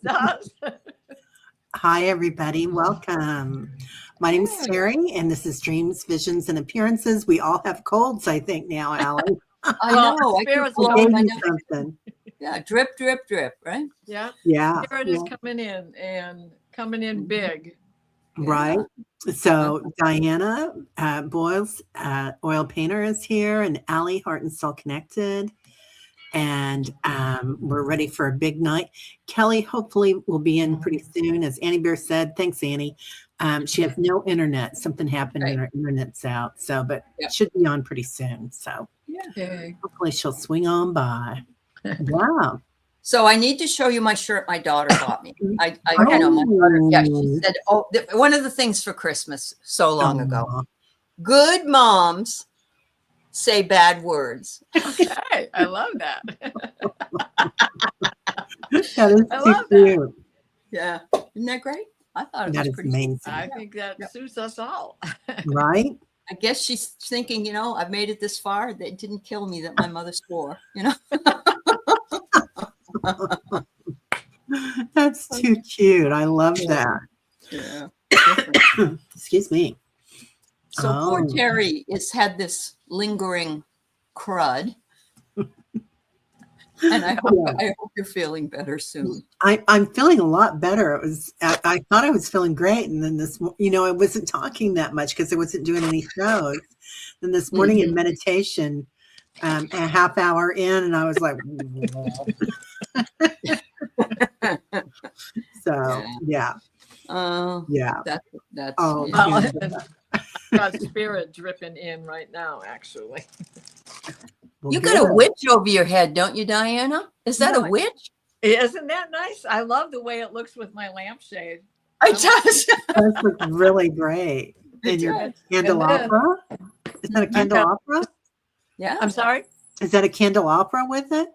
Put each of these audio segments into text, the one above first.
does. Hi, everybody. Welcome. My name is Terry, and this is Dreams, Visions, and Appearances. We all have colds, I think, now, Allie. I know. I keep blowing my nose. Something. Yeah, drip, drip, drip, right? Yeah. Yeah. Spirit is coming in and coming in big. Right. So Diana Boyles, Oil Painter, is here, and Allie, Heart and Soul Connected. And we're ready for a big night. Kelly hopefully will be in pretty soon. As Annie Bear said, thanks, Annie. She has no internet. Something happened and her internet's out. So, but should be on pretty soon. So hopefully she'll swing on by. Wow. So I need to show you my shirt my daughter bought me. I know my daughter. Yeah, she said, one of the things for Christmas so long ago. Good moms say bad words. Okay, I love that. That is too cute. Yeah, isn't that great? I thought it was pretty amazing. I think that suits us all. Right? I guess she's thinking, I've made it this far. It didn't kill me that my mother swore, That's too cute. I love that. Yeah. Excuse me. So poor Terry has had this lingering crud. And I hope you're feeling better soon. I'm feeling a lot better. I thought I was feeling great. And then I wasn't talking that much because I wasn't doing any shows. Then this morning in meditation, a half hour in, and I was like, so yeah. That's God's spirit dripping in right now, actually. Well, you got a witch over your head, don't you, Diana? Is that a witch? Isn't that nice? I love the way it looks with my lampshade. It does. It does look really great. And your candelabra? Is that a candelabra? Yeah. I'm sorry? Is that a candelabra with it?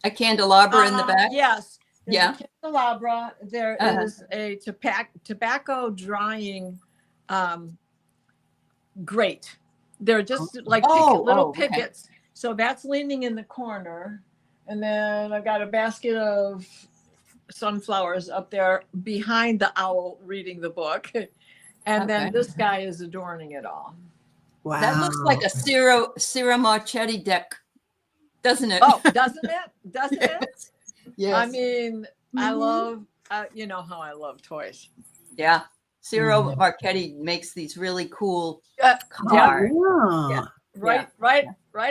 A candelabra in the back? Yes. There's a candelabra. There is a tobacco drying grate. They're just like little pickets. Okay. So that's leaning in the corner. And then I've got a basket of sunflowers up there behind the owl reading the book. And then this guy is adorning it all. Wow. That looks like a Cira Marchetti deck, doesn't it? Oh, doesn't it? Doesn't it? Yes. I mean, I love, you know how I love toys. Yeah. Ciro Marchetti makes these really cool cards. Yeah. Right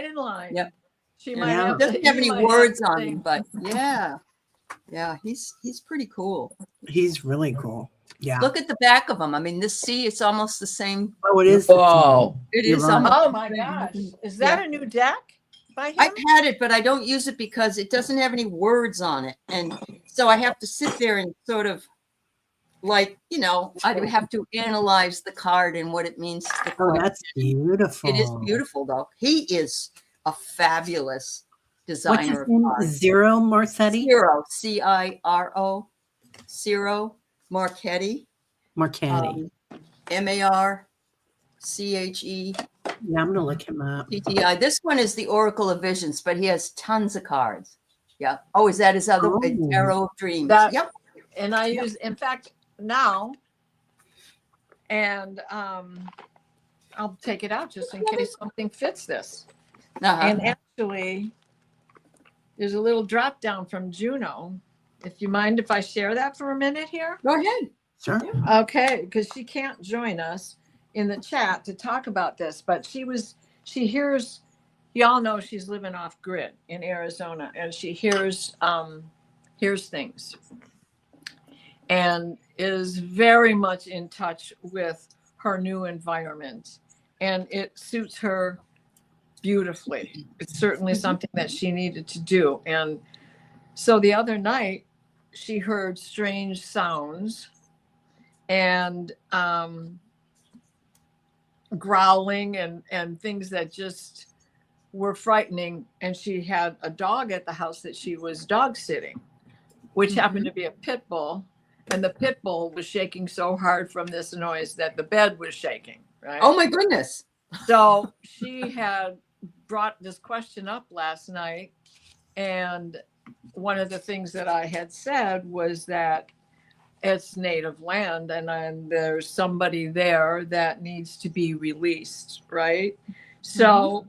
in line. Yep. She might have, doesn't have any words on him, but yeah, he's pretty cool. He's really cool. Yeah. Look at the back of him. I mean, it's almost the same. Oh, it is. Oh, it is. Oh my gosh. Is that a new deck by him? I've had it, but I don't use it because it doesn't have any words on it. And so I have to sit there and sort of I have to analyze the card and what it means to the card. Oh, that's beautiful. It is beautiful, though. He is a fabulous designer. What's his name? Ciro Marchetti? Ciro, Ciro, Ciro Marchetti. Marchetti. Marche. Yeah, I'm going to look him up. PTI. This one is the Oracle of Visions, but he has tons of cards. Yeah. Oh, is that his other Tarot of Dreams? Yep. And I use, in fact, now, and I'll take it out just in case something fits this. And actually, there's a little drop down from Juno. If you mind if I share that for a minute here? Go ahead. Sure. Okay, because she can't join us in the chat to talk about this, but she hears, y'all know she's living off grid in Arizona, and she hears things and is very much in touch with her new environment, and it suits her beautifully. It's certainly something that she needed to do. And so the other night she heard strange sounds and growling and things that just were frightening. And she had a dog at the house that she was dog sitting, which happened to be a pit bull. And the pit bull was shaking so hard from this noise that the bed was shaking. Right? Oh my goodness. So she had brought this question up last night, and one of the things that I had said was that it's native land, and there's somebody there that needs to be released, right? So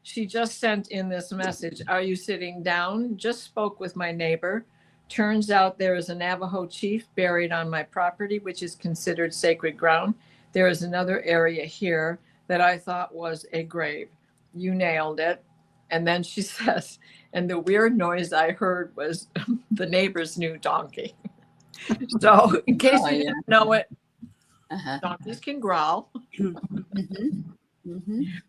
she just sent in this message. Are you sitting down? Just spoke with my neighbor. Turns out there is a Navajo chief buried on my property, which is considered sacred ground. There is another area here that I thought was a grave. You nailed it. And then she says, and the weird noise I heard was the neighbor's new donkey. So in case you didn't know it, donkeys can growl.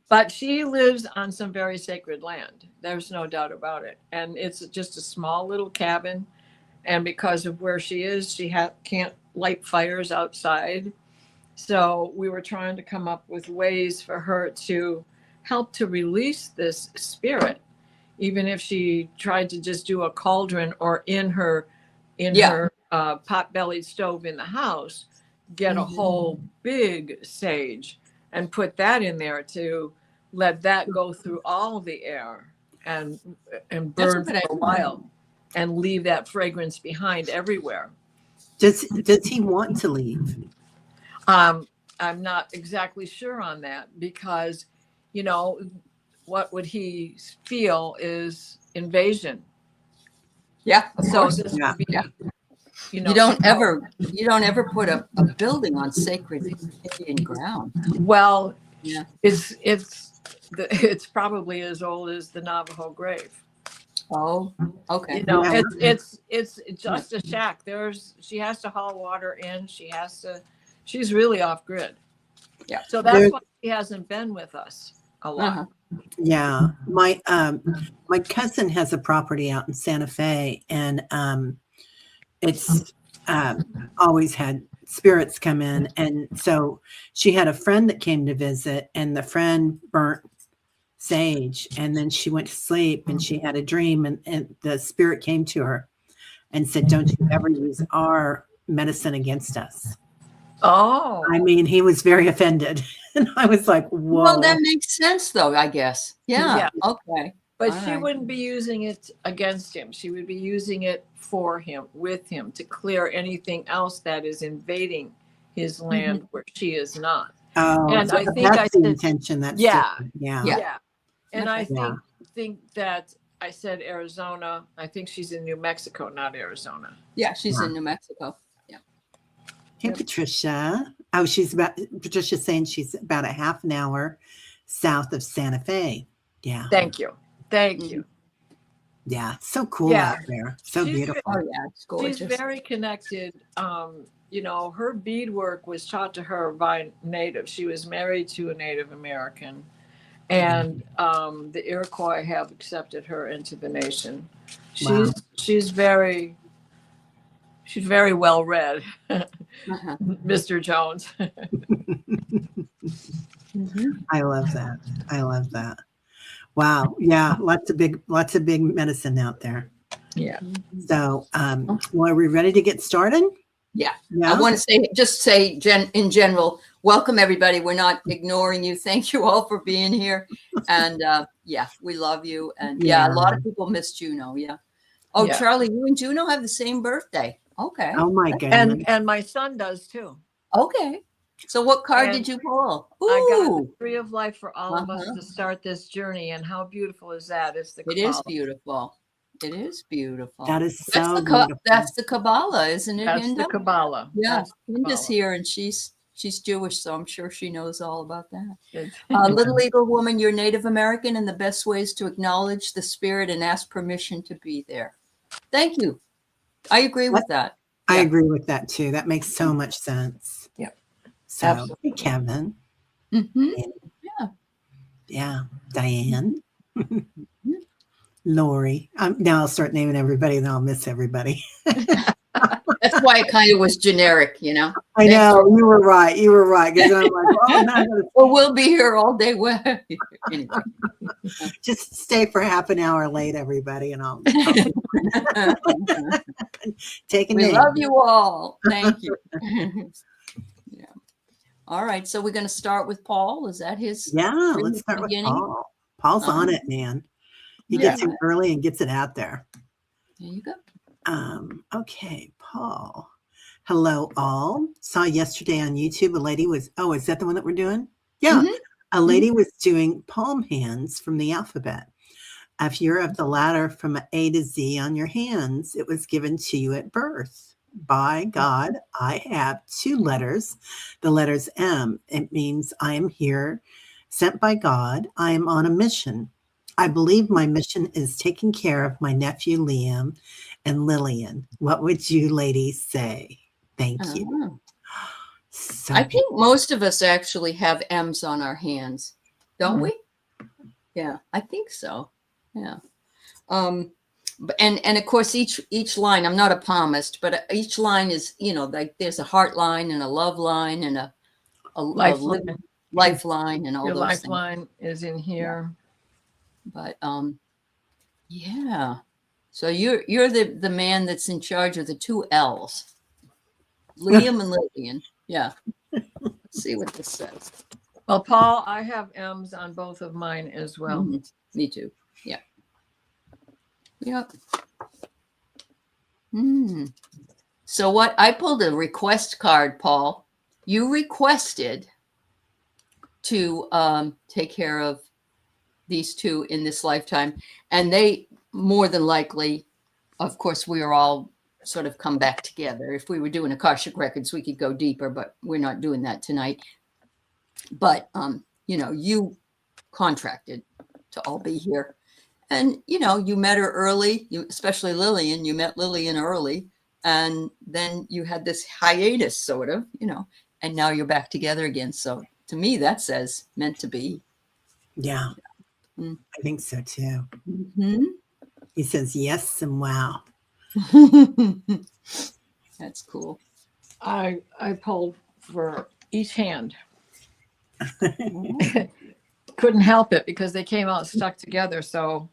But she lives on some very sacred land. There's no doubt about it. And it's just a small little cabin. And because of where she is, she can't light fires outside. So we were trying to come up with ways for her to help to release this spirit, even if she tried to just do a cauldron or in her pot-bellied stove in the house, get a whole big sage and put that in there to let that go through all the air and burn for a while and leave that fragrance behind everywhere. Does he want to leave? I'm not exactly sure on that because, you know, what would he feel is invasion. Yeah. So this would be, you know, you don't ever put a building on sacred Indian ground. Well, it's probably as old as the Navajo grave. Oh, okay. You know, it's just a shack. She has to haul water in. She's really off grid. Yeah. So that's why she hasn't been with us a lot. Yeah. My cousin has a property out in Santa Fe, and it's always had spirits come in. And so she had a friend that came to visit, and the friend burnt sage, and then she went to sleep and she had a dream, and the spirit came to her and said, don't you ever use our medicine against us. Oh, I mean, he was very offended. And I was like, whoa. Well, that makes sense though, I guess. Yeah. Okay. But she wouldn't be using it against him. She would be using it for him, with him, to clear anything else that is invading his land where she is not. Oh, and so I think that's the intention. That's yeah. And I think that I said Arizona. I think she's in New Mexico, not Arizona. Yeah, she's in New Mexico. Yeah. Hey, Patricia. Oh, Patricia's saying she's about a half an hour south of Santa Fe. Yeah. Thank you. Yeah, so cool out there. So beautiful. It's gorgeous. She's very connected. You know, her beadwork was taught to her by natives. She was married to a Native American, and the Iroquois have accepted her into the nation. She's very well read, Mr. Jones. I love that. Wow. Yeah. Lots of big medicine out there. Yeah. So, well, are we ready to get started? Yeah. I want to say in general, welcome everybody. We're not ignoring you. Thank you all for being here. And we love you. And a lot of people miss Juno. Yeah. Oh, Charlie, you and Juno have the same birthday. Okay. Oh my goodness. And my son does too. Okay. So what card did you pull? Ooh. I got the Tree of Life for all of us to start this journey. And how beautiful is that? It is beautiful. It is beautiful. That is so beautiful. That's the Kabbalah, isn't it? That's the Kabbalah. Yeah. Linda's here, and she's Jewish, so I'm sure she knows all about that. Little Eagle Woman, you're Native American, and the best ways to acknowledge the spirit and ask permission to be there. Thank you. I agree with that. I agree with that too. That makes so much sense. Yeah. So, absolutely. Hey, Kevin. Yeah. Diane. Lori. Now I'll start naming everybody, and I'll miss everybody. That's why it kind of was generic, you know. I know you were right. Because I'm like, well, we'll be here all day. Anyway. Just stay for half an hour late, everybody, and I'll take a name. We love you all. Thank you. All right, so we're going to start with Paul. Is that his? Yeah, let's start with Paul. Paul's on it, man. He gets in early and gets it out there. There you go. Okay, Paul. Hello, all. Saw yesterday on YouTube a lady was, oh, is that the one that we're doing? Yeah. Mhm. A lady was doing palm hands from the alphabet. If you're of the ladder from A to Z on your hands, it was given to you at birth. By God, I have two letters, the letters M. It means I am here, sent by God. I am on a mission. I believe my mission is taking care of my nephew Liam and Lillian. What would you ladies say? Thank you. Uh-huh. So I think most of us actually have M's on our hands, don't we? Yeah, I think so. Yeah. And of course each line, I'm not a palmist, but each line is, like there's a heart line and a love line and a Lifeline. lifeline and all Your those things. lifeline is in here. But yeah. So you're the man that's in charge of the two L's. Liam and Lillian. Yeah. Let's see what this says. Well, Paul, I have M's on both of mine as well. Mhm. Me too. Yeah. Yep. So what I pulled a request card, Paul. You requested to take care of these two in this lifetime, and they more than likely, of course, we are all sort of come back together. If we were doing Akashic Records, we could go deeper, but we're not doing that tonight. But you contracted to all be here. And, you met her early, especially Lillian. You met Lillian early, and then you had this hiatus, sort of, and now you're back together again. So to me, that says meant to be. yeah, I think so too. Mm-hmm. He says yes and wow. That's cool. I pulled for each hand. Couldn't help it because they came out stuck together. So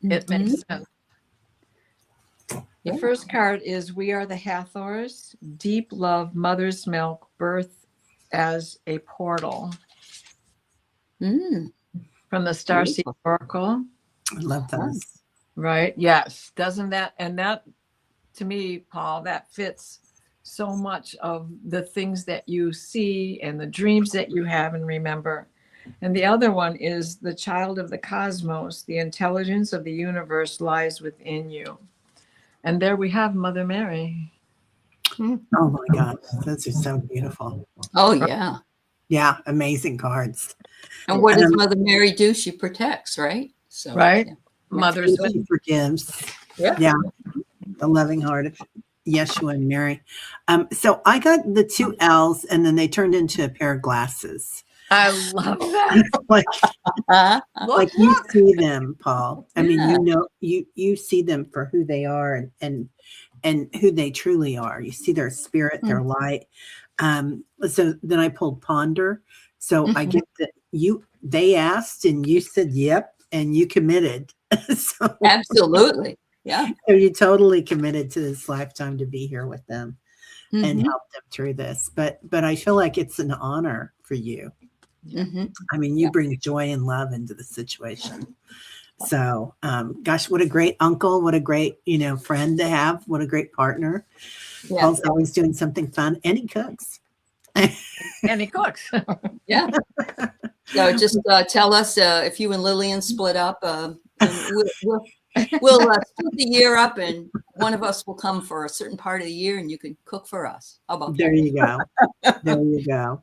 it makes sense. The first card is We Are the Hathors, Deep Love, Mother's Milk, Birth as a Portal. From the Starseed Oracle. I love those. Right. Yes. Doesn't that, and that, to me, Paul, that fits so much of the things that you see and the dreams that you have and remember. And the other one is the child of the cosmos, the intelligence of the universe lies within you. And there we have Mother Mary. Oh my God, those are so beautiful. Oh, yeah. Yeah, amazing cards. And what does Mother Mary do? She protects, right? So, right. Yeah. Mother's She forgives. Yeah. The loving heart of Yeshua and Mary. So I got the two L's, and then they turned into a pair of glasses. I love that. like you see them, Paul. I mean, you see them for who they are and who they truly are. You see their spirit, their light. So then I pulled Ponder. So I get that they asked and you said yep, and you committed. So, absolutely. Yeah. So you totally committed to this lifetime to be here with them and help them through this. But I feel like it's an honor for you. I mean, you bring joy and love into the situation. So, gosh, what a great uncle, what a great, friend to have, what a great partner. Yeah. Paul's always doing something fun, and he cooks. And he cooks. Yeah. So just tell us if you and Lillian split up. And we'll split the year up, and one of us will come for a certain part of the year, and you can cook for us. How about there you go. There you go.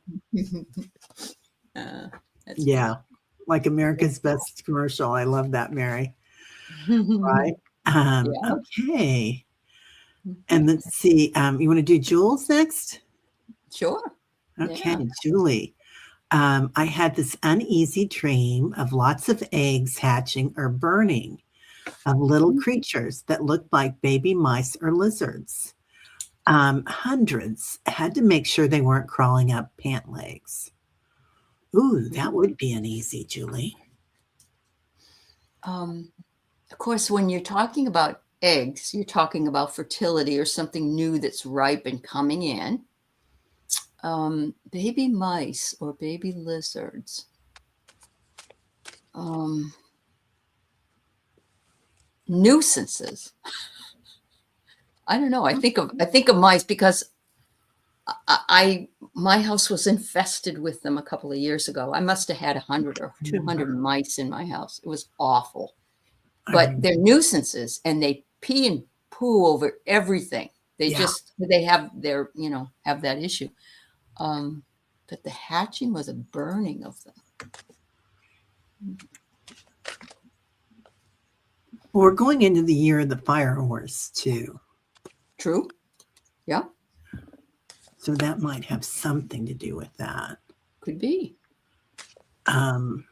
Yeah. Cool. Like America's Best commercial. I love that, Mary. Right. Okay. And let's see. You want to do Jules next? Sure. Okay, Julie. I had this uneasy dream of lots of eggs hatching or burning of little creatures that looked like baby mice or lizards. Hundreds. Had to make sure they weren't crawling up pant legs. Ooh, that would be uneasy, Julie. Of course, when you're talking about eggs, you're talking about fertility or something new that's ripe and coming in. Baby mice or baby lizards. nuisances. I don't know. I think of mice because my house was infested with them a couple of years ago. I must have had 100 or 200 mice in my house. It was awful. But they're nuisances, and they pee and poo over everything. They have their, have that issue. But the hatching was a burning of them. We're going into the year of the fire horse too. True. Yeah. So that might have something to do with that. Could be. What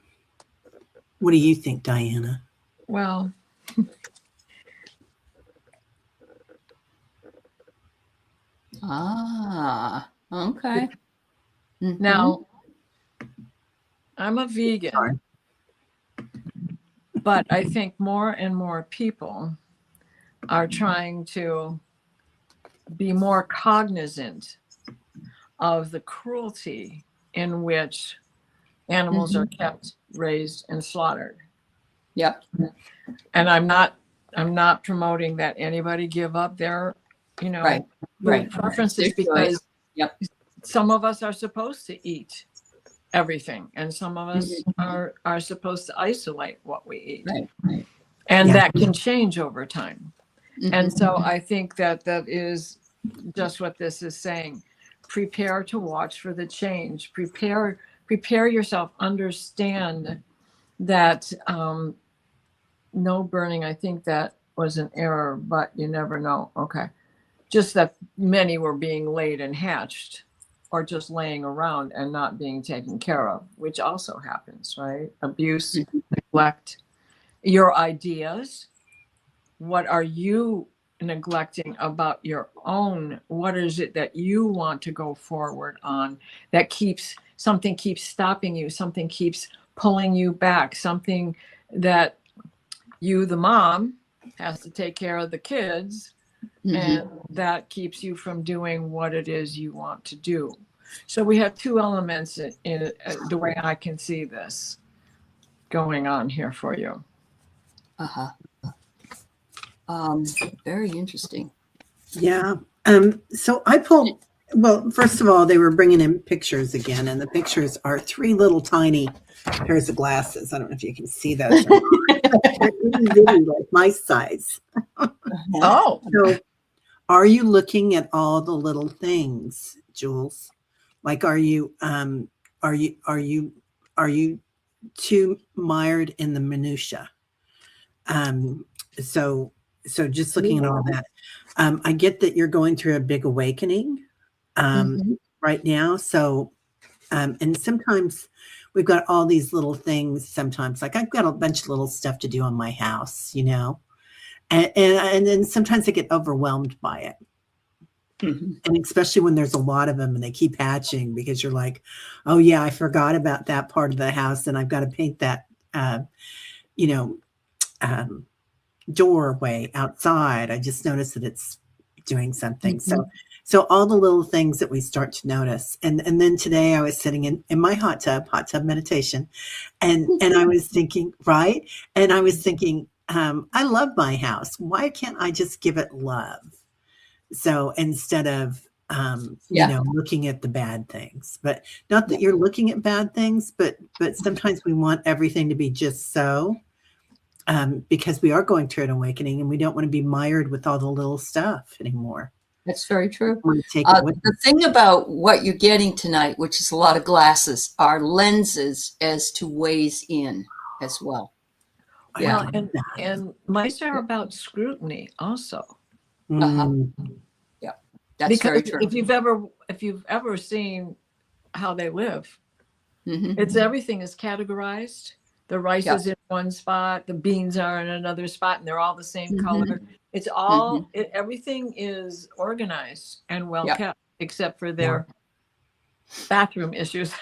do you think, Diana? Well, Okay. Mm-hmm. Now, I'm a vegan, Sorry. but I think more and more people are trying to be more cognizant of the cruelty in which animals are kept, raised, and slaughtered. Yep. And I'm not promoting that anybody give up their, Right. preferences, because some of us are supposed to eat everything, and some of us are supposed to isolate what we eat. Right. And that can change over time. And so I think that is just what this is saying. Prepare to watch for the change. Prepare yourself. Understand that no burning. I think that was an error, but you never know. Okay. Just that many were being laid and hatched, or just laying around and not being taken care of, which also happens, right? Abuse, neglect, your ideas. What are you neglecting about your own? What is it that you want to go forward on that something keeps stopping you, something keeps pulling you back, something that you, the mom, has to take care of the kids, and that keeps you from doing what it is you want to do. So we have two elements in the way I can see this going on here for you. Very interesting. Yeah. So I pulled, well, first of all, they were bringing in pictures again, and the pictures are 3 little tiny pairs of glasses. I don't know if you can see those. They're itty-bitty, like my size. Oh, So are you looking at all the little things, Jules? Like, are you too mired in the minutia? So just looking at all that, I get that you're going through a big awakening right now. So, and sometimes we've got all these little things. Sometimes, like, I've got a bunch of little stuff to do on my house, and then sometimes I get overwhelmed by it. And especially when there's a lot of them and they keep hatching, because you're like, oh yeah, I forgot about that part of the house, and I've got to paint that, doorway outside. I just noticed that it's doing something. So all the little things that we start to notice. And then today I was sitting in my hot tub meditation, and I was thinking, right? And I was thinking, I love my house. Why can't I just give it love? So instead of, looking at the bad things, but not that you're looking at bad things, but sometimes we want everything to be just so, because we are going through an awakening, and we don't want to be mired with all the little stuff anymore. That's very true. The thing about what you're getting tonight, which is a lot of glasses, are lenses as to ways in as well. Well, and mice are about scrutiny also. Yeah, that's because very true. If you've ever seen how they live, it's everything is categorized. The rice is in one spot, the beans are in another spot, and they're all the same color. It's all everything is organized and well kept, except for their bathroom issues.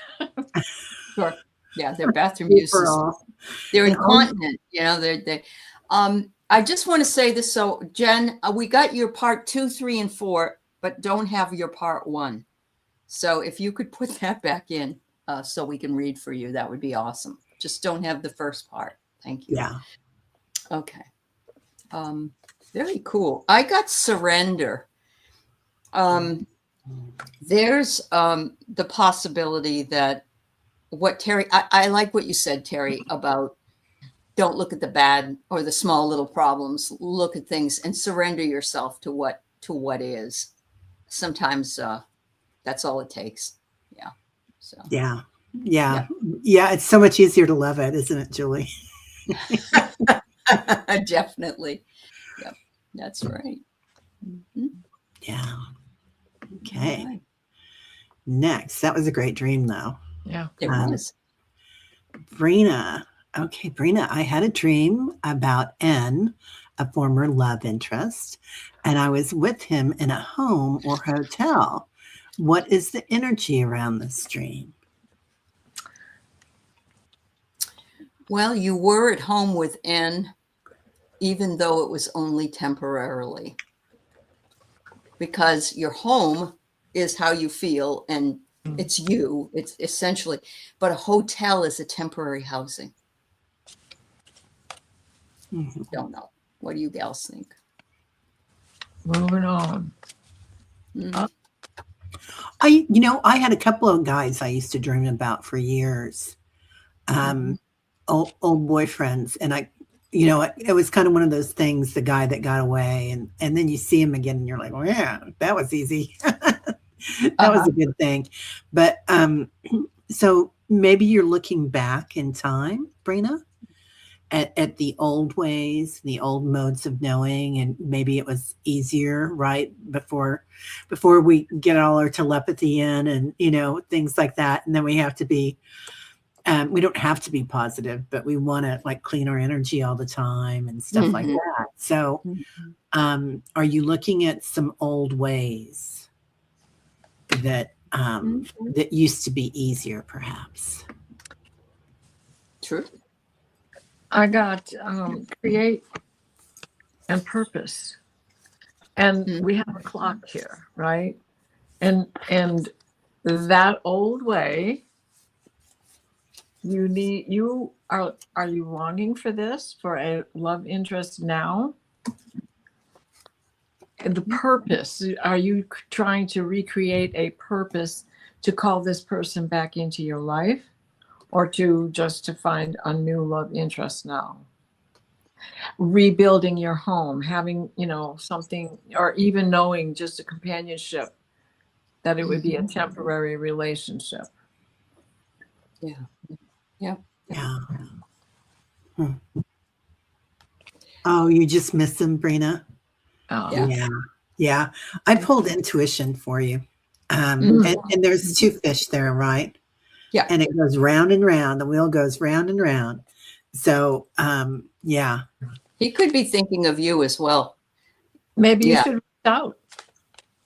Sure. Yeah, their bathroom uses. They're incontinent. I just want to say this. So, Jen, we got your part 2, 3, and 4, but don't have your part 1. So if you could put that back in so we can read for you, that would be awesome. Just don't have the first part. Thank you. Yeah. Okay. Very cool. I got surrender. There's the possibility that what Terry, I like what you said, Terry, about don't look at the bad or the small little problems. Look at things and surrender yourself to what is. Sometimes that's all it takes. Yeah. So Yeah. It's so much easier to love it, isn't it, Julie? definitely. Yep. That's right. Mm-hmm. Yeah. Okay. Right. Next, that was a great dream, though. Yeah. It was. Brina. Okay, Brina, I had a dream about N, a former love interest, and I was with him in a home or hotel. What is the energy around this dream? Well, you were at home with N, even though it was only temporarily. Because your home is how you feel and it's you, it's essentially, but a hotel is a temporary housing. Mm-hmm. Don't know. What do you gals think? Moving on. Mm-hmm. I had a couple of guys I used to dream about for years, old boyfriends, and it was kind of one of those things, the guy that got away, and then you see him again, and you're like, well, yeah, that was easy. That was a good thing. But so maybe you're looking back in time, Brina, at the old ways, the old modes of knowing, and maybe it was easier, right? Before we get all our telepathy in and, things like that. And then we have to be, we don't have to be positive, but we want to like clean our energy all the time and stuff like that. So are you looking at some old ways that, that used to be easier, perhaps? True. I got create and purpose. And we have a clock here, right? And that old way, are you longing for this, for a love interest now? And the purpose, are you trying to recreate a purpose to call this person back into your life? Or to find a new love interest now? Rebuilding your home, having, something, or even knowing just a companionship, that it would be a temporary relationship. Yeah. Oh, you just missed them, Brina? Oh. Yeah. I pulled intuition for you. And there's two fish there, right? Yeah. And it goes round and round. The wheel goes round and round. So, yeah. He could be thinking of you as well. Maybe you should reach out.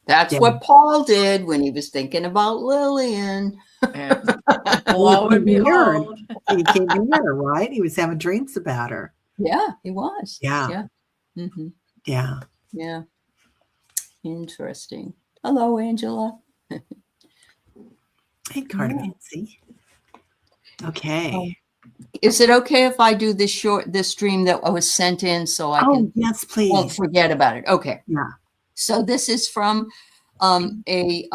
That's what Paul did when he was thinking about Lillian. Lo and behold. He came here, right? He was having dreams about her. Yeah, he was. Yeah. Mm-hmm. Yeah. Interesting. Hello, Angela. Hey, Cardamancy. Okay. Is it okay if I do this dream that I was sent in so I can? Yes, please. Won't forget about it. Okay. Yeah. So this is from a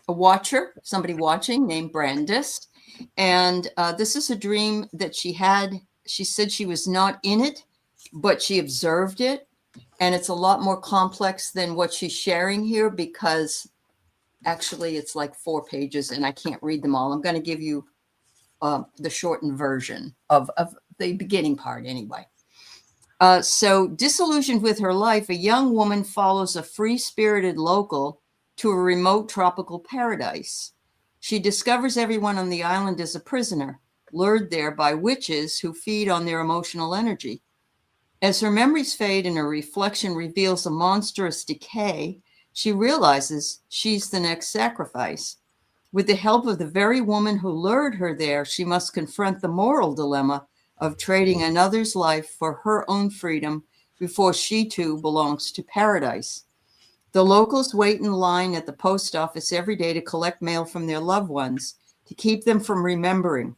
watcher, somebody watching named Brandis, and this is a dream that she had. She said she was not in it, but she observed it, and it's a lot more complex than what she's sharing here because. Actually, it's like 4 pages and I can't read them all. I'm going to give you the shortened version of the beginning part anyway. So disillusioned with her life, a young woman follows a free-spirited local to a remote tropical paradise. She discovers everyone on the island is a prisoner, lured there by witches who feed on their emotional energy. As her memories fade and her reflection reveals a monstrous decay, she realizes she's the next sacrifice. With the help of the very woman who lured her there, she must confront the moral dilemma of trading another's life for her own freedom before she too belongs to paradise. The locals wait in line at the post office every day to collect mail from their loved ones, to keep them from remembering.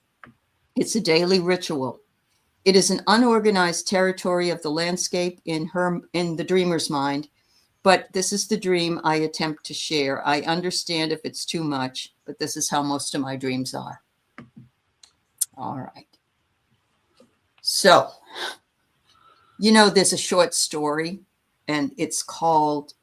It's a daily ritual. It is an unorganized territory of the landscape in the dreamer's mind. But this is the dream I attempt to share. I understand if it's too much, but this is how most of my dreams are. All right. So, there's a short story, and it's called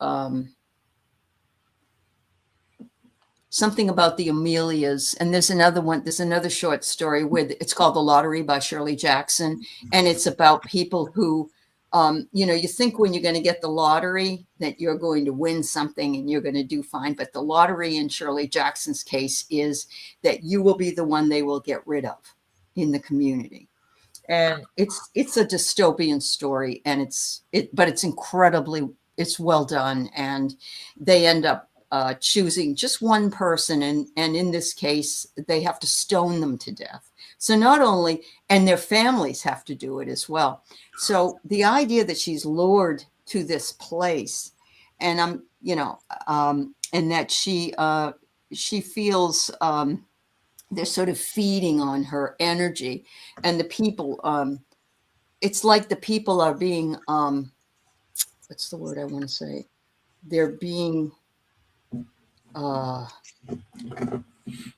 something about the Amelias. And there's another one. There's another short story it's called The Lottery by Shirley Jackson. And it's about people who, you think when you're going to get the lottery that you're going to win something and you're going to do fine. But the lottery in Shirley Jackson's case is that you will be the one they will get rid of in the community. And it's a dystopian story, and but it's it's well done. And they end up choosing just one person. And in this case, they have to stone them to death. So not only, and their families have to do it as well. So the idea that she's lured to this place, and and that she feels they're sort of feeding on her energy, and the people, it's like the people are being, what's the word I want to say? They're being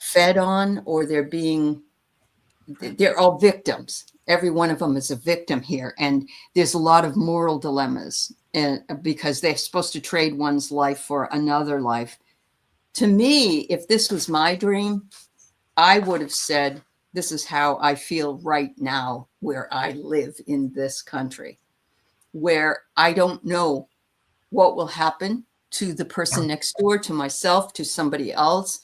fed on, or they're all victims. Every one of them is a victim here. And there's a lot of moral dilemmas, and because they're supposed to trade one's life for another life. To me, if this was my dream, I would have said, this is how I feel right now where I live in this country, where I don't know what will happen to the person next door, to myself, to somebody else.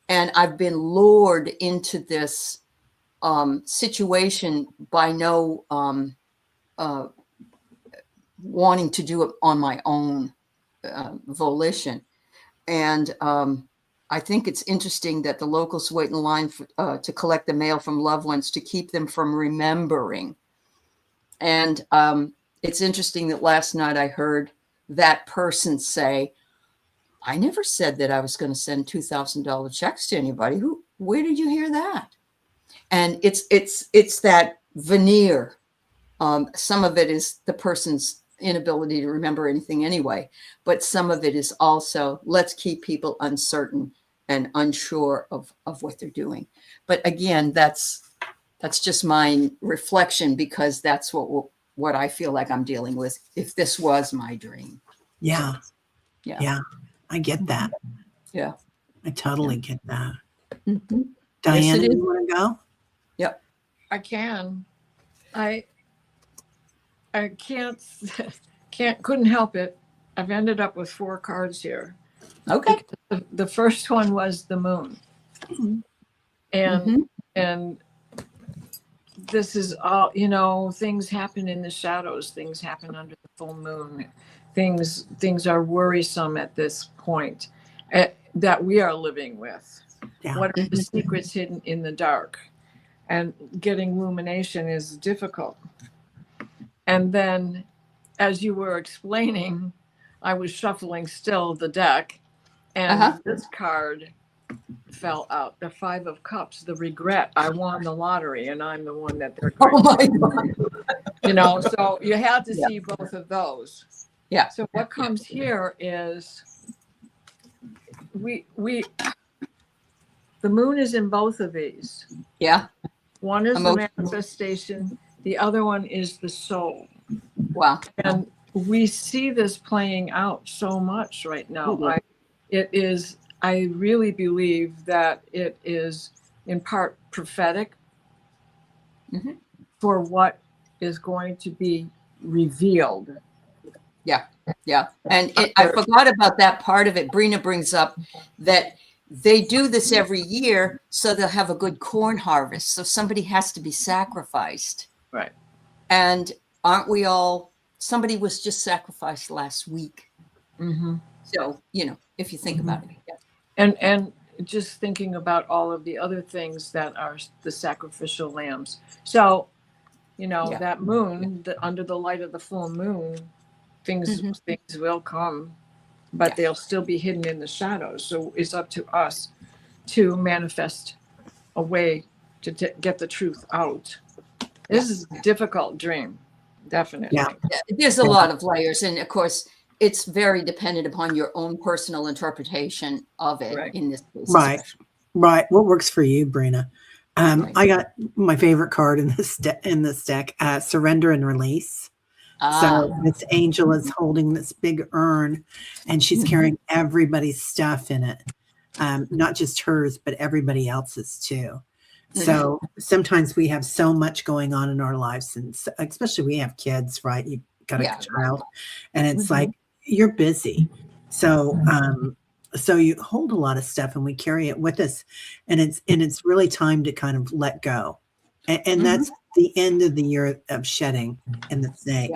And I've been lured into this situation by no wanting to do it on my own volition. And I think it's interesting that the locals wait in line to collect the mail from loved ones to keep them from remembering. And it's interesting that last night I heard that person say, I never said that I was going to send $2,000 checks to anybody. Where did you hear that? And it's that veneer. Some of it is the person's inability to remember anything anyway, but some of it is also, let's keep people uncertain and unsure of what they're doing. But again, that's just my reflection, because that's what I feel like I'm dealing with if this was my dream. Yeah. Yeah. Yeah. I get that. Yeah. I totally get that. Mm-hmm. Diana, Yes, you want to go? Yep. I can. I couldn't help it. I've ended up with 4 cards here. Okay. The first one was the moon. And this is all, things happen in the shadows, things happen under the full moon. Things are worrisome at this point that we are living with. Yeah. What are the secrets hidden in the dark? And getting illumination is difficult. And then, as you were explaining, I was shuffling still the deck, and this card fell out. The 5 of Cups, the regret. I won the lottery, and I'm the one that they're going to. So you had to see both of those. Yeah. So what comes here is the moon is in both of these. Yeah. One is the manifestation. The other one is the soul. Wow. And we see this playing out so much right now. I really believe that it is in part prophetic for what is going to be revealed. Yeah. Yeah. And I forgot about that part of it. Brina brings up that they do this every year so they'll have a good corn harvest. So somebody has to be sacrificed. Right. And aren't we all, somebody was just sacrificed last week. Mm-hmm. So, if you think about it. Yeah. And just thinking about all of the other things that are the sacrificial lambs. So, that moon, under the light of the full moon, things will come, but they'll still be hidden in the shadows. So it's up to us to manifest a way to get the truth out. This is a difficult dream, definitely. Yeah. There's a lot of layers, and of course, it's very dependent upon your own personal interpretation of it. Right. In this case, Right. especially. Right. What works for you, Brina? Right. I got my favorite card in this deck, surrender and release. So this angel is holding this big urn, and she's carrying everybody's stuff in it, not just hers, but everybody else's too. So sometimes we have so much going on in our lives, and especially we have kids, right? You got a child, and it's like you're busy. So so you hold a lot of stuff, and we carry it with us, and it's really time to kind of let go, and that's the end of the year of shedding and the snake.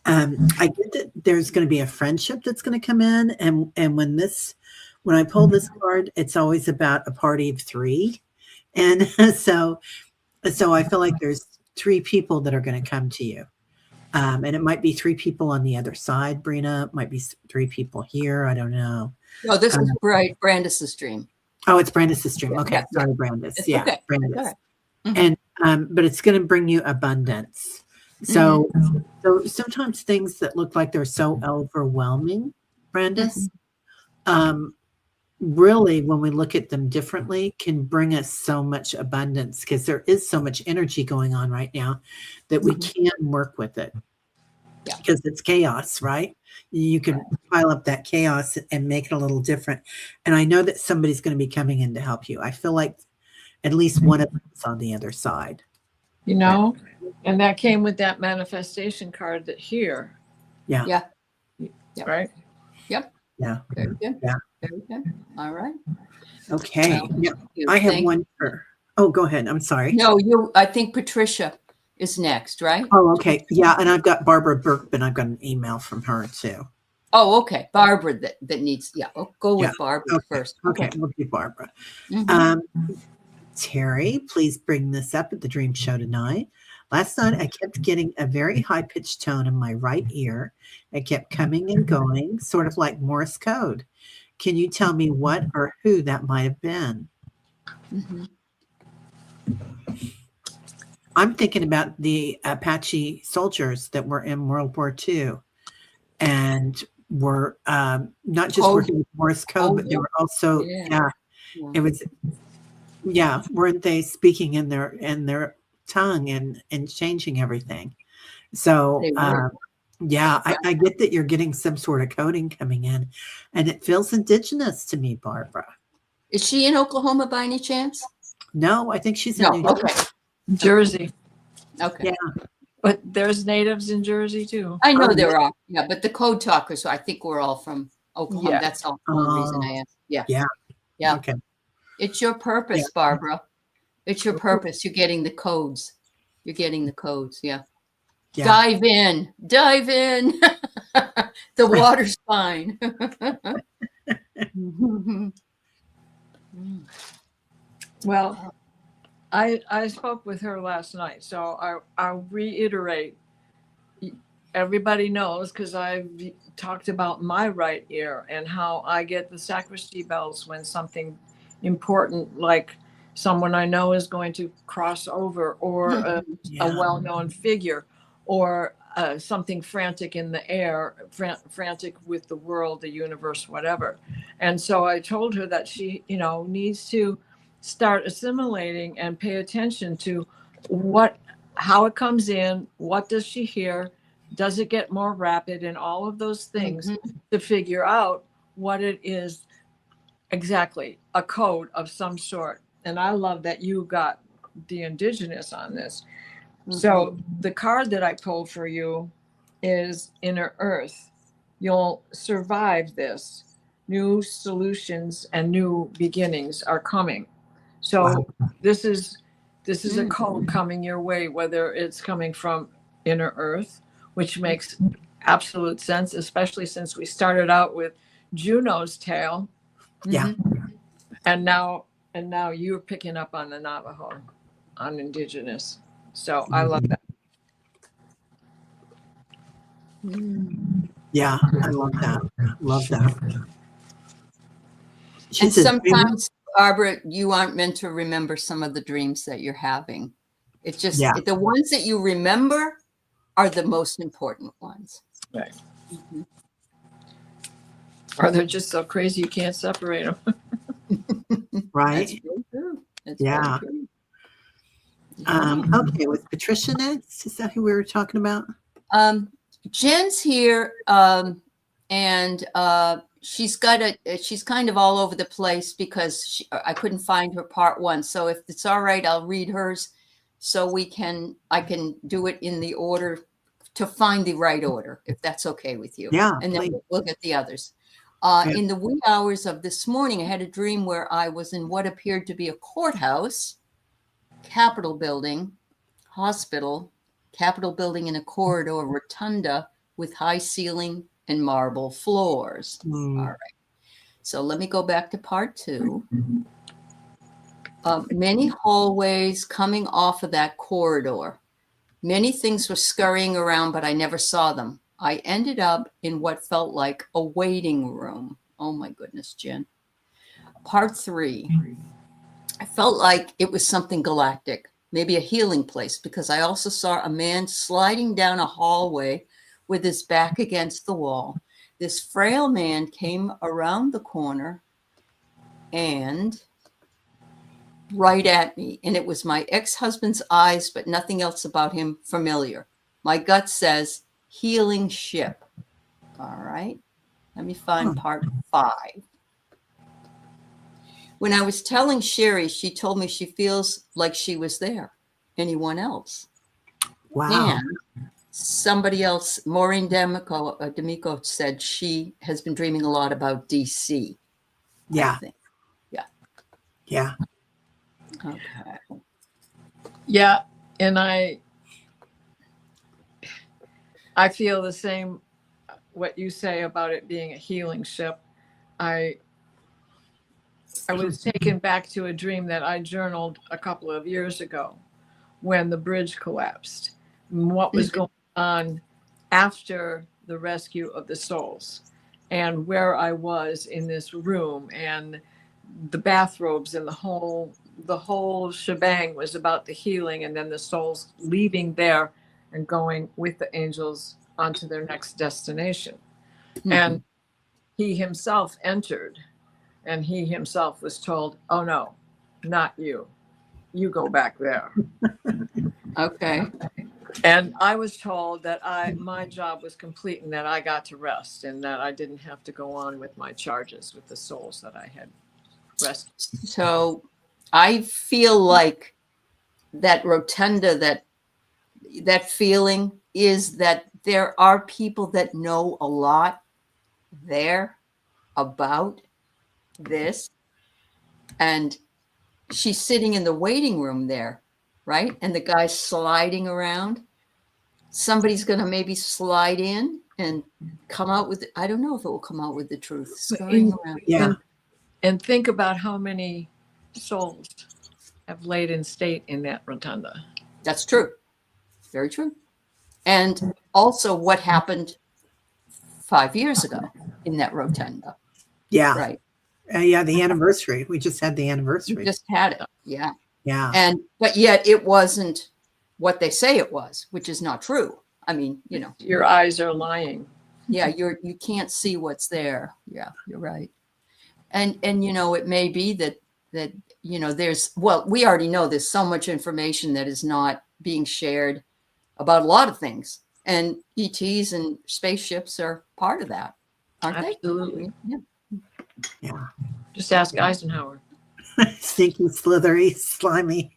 I get that there's going to be a friendship that's going to come in, and when I pull this card, it's always about a party of three, and so I feel like there's three people that are going to come to you. And it might be three people on the other side, Brina. It might be three people here. I don't know. No, this is Brandis's dream. Oh, it's Brandis's dream. Okay, Yeah. sorry, Brandis. It's Yeah, okay. Brandis. Okay. And but it's going to bring you abundance. So sometimes things that look like they're so overwhelming, Brandis, really, when we look at them differently, can bring us so much abundance, because there is so much energy going on right now that we can work with it. Because it's chaos, right? You can pile up that chaos and make it a little different. And I know that somebody's going to be coming in to help you. I feel like at least one of them is on the other side. You know, and that came with that manifestation card that here. Yeah. Right? Yep. Yeah. Very good. Yeah. Very good. All right. Okay. Well, Yeah. I have one for, go ahead. I'm sorry. No, I think Patricia is next, right? Oh, okay. Yeah. And I've got Barbara Berkman. I've got an email from her too. Oh, okay. Barbara that needs, go with Barbara first. Okay. We'll do Barbara. Terry, please bring this up at the dream show tonight. Last night, I kept getting a very high-pitched tone in my right ear. It kept coming and going, sort of like Morse code. Can you tell me what or who that might have been? I'm thinking about the Apache soldiers that were in World War II and were not just working with Morse code, but they were also, it was, weren't they speaking in their tongue and changing everything? So I get that you're getting some sort of coding coming in, and it feels indigenous to me, Barbara. Is she in Oklahoma by any chance? No, I think she's in New Jersey. Okay. Yeah. But there's natives in Jersey too. I know there are. Yeah, but the code talkers, so I think we're all from Oklahoma. Yeah. That's all the only reason I asked. Yeah. Okay. It's your purpose, Barbara. It's your purpose. You're getting the codes. Yeah. Dive in. The water's fine. Well, I spoke with her last night, so I'll reiterate. Everybody knows, because I've talked about my right ear and how I get the sacristy bells when something important, like someone I know is going to cross over, or a well-known figure, or something frantic in the air, frantic with the world, the universe, whatever. And so I told her that she, needs to start assimilating and pay attention to how it comes in, what does she hear, does it get more rapid, and all of those things to figure out what it is exactly, a code of some sort. And I love that you got the indigenous on this. So the card that I pulled for you is Inner Earth. You'll survive this. New solutions and new beginnings are coming. So this is a code coming your way, whether it's coming from Inner Earth, which makes absolute sense, especially since we started out with Juno's tale. Yeah. And now you're picking up on the Navajo, on indigenous. So I love that. Yeah, I love that. Love that. And sometimes, Barbara, you aren't meant to remember some of the dreams that you're having. It's just Yeah. the ones that you remember are the most important ones. Right. Mhm. Or they're just so crazy you can't separate them. Right. That's very true. That's Yeah. very true. Okay, was Patricia next? Is that who we were talking about? Jen's here, and she's kind of all over the place because I couldn't find her part 1. So if it's all right, I'll read hers so I can do it in the order to find the right order, if that's okay with you. Yeah, And then please. we'll get the others. Yeah. In the wee hours of this morning, I had a dream where I was in what appeared to be a courthouse, Capitol building, hospital, Capitol building in a corridor, rotunda with high ceiling and marble floors. All right. So let me go back to part 2. Many hallways coming off of that corridor. Many things were scurrying around, but I never saw them. I ended up in what felt like a waiting room. Oh my goodness, Jen. Part 3. I felt like it was something galactic, maybe a healing place, because I also saw a man sliding down a hallway with his back against the wall. This frail man came around the corner and right at me, and it was my ex-husband's eyes, but nothing else about him familiar. My gut says healing ship. All right. Let me find part 5. When I was telling Sherry, she told me she feels like she was there. Anyone else? Wow. And somebody else, Maureen D'Amico said she has been dreaming a lot about DC. Yeah. I think. Yeah. Yeah. Okay. Yeah, and I feel the same. What you say about it being a healing ship, I was taken back to a dream that I journaled a couple of years ago when the bridge collapsed. And what was going on after the rescue of the souls, and where I was in this room, and the bathrobes and the whole shebang was about the healing, and then the souls leaving there and going with the angels onto their next destination. Mm-hmm. And he himself entered, and he himself was told, "Oh no, not you. You go back there." Okay. And I was told that my job was complete and that I got to rest and that I didn't have to go on with my charges with the souls that I had rescued. So I feel like that rotunda, that feeling is that there are people that know a lot there about this. And she's sitting in the waiting room there, right? And the guy's sliding around. Somebody's going to maybe slide in and come out with, I don't know if it will come out with the truth. Scurrying around. Yeah. And think about how many souls have laid in state in that rotunda. That's true. Very true. And also what happened 5 years ago in that rotunda. Yeah. Right. Yeah. The anniversary. We just had the anniversary. We just had it. Yeah. Yeah. But yet it wasn't what they say it was, which is not true. I mean, you know, Your eyes are lying. yeah, you can't see what's there. Yeah, you're right. And you know, it may be that you know, we already know there's so much information that is not being shared about a lot of things, and ETs and spaceships are part of that, aren't Absolutely. they? Yeah. Just ask Eisenhower. Stinky, slithery, slimy.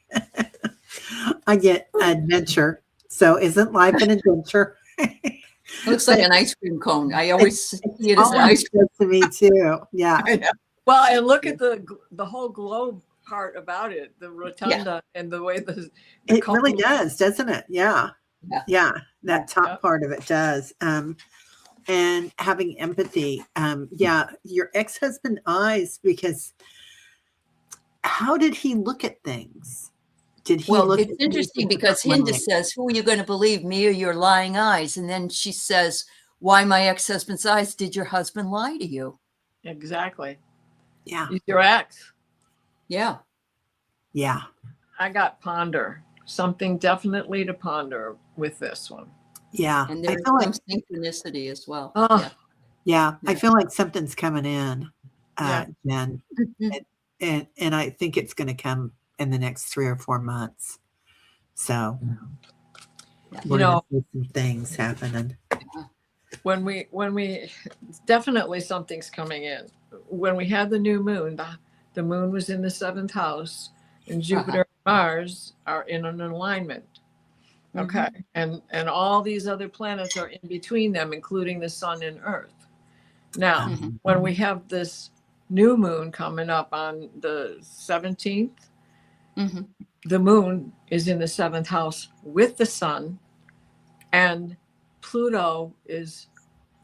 I get adventure. So isn't life an adventure? It looks like an ice cream cone. I always see it as an ice cream. To me too. Yeah. I know. Well, and look at the whole globe part about it, the rotunda and the way the It really does, doesn't it? Yeah. Yeah. Yeah. That top part of it does. And having empathy. Yeah. Your ex-husband eyes, because how did he look at things? Did he look it's at interesting things because Hinda says, who are you going to believe, me or your lying eyes? And then she says, why my ex-husband's eyes? Did your husband lie to you? Exactly. Yeah. He's your ex. Yeah. Yeah. I got ponder. something definitely to ponder with this one. Yeah. And I there's feel some like, synchronicity as well. Oh, yeah, I Yeah. feel like something's coming in, Yeah. Jen, and I think it's going to come in the next 3 or 4 months. So we're going to see some things happening. when we definitely something's coming in. When we had the new moon, the moon was in the 7th house, and Jupiter and Mars are in an alignment. Okay. And all these other planets are in between them, including the sun and Earth. Now, when we have this new moon coming up on the 17th, the moon is in the 7th house with the sun, and Pluto is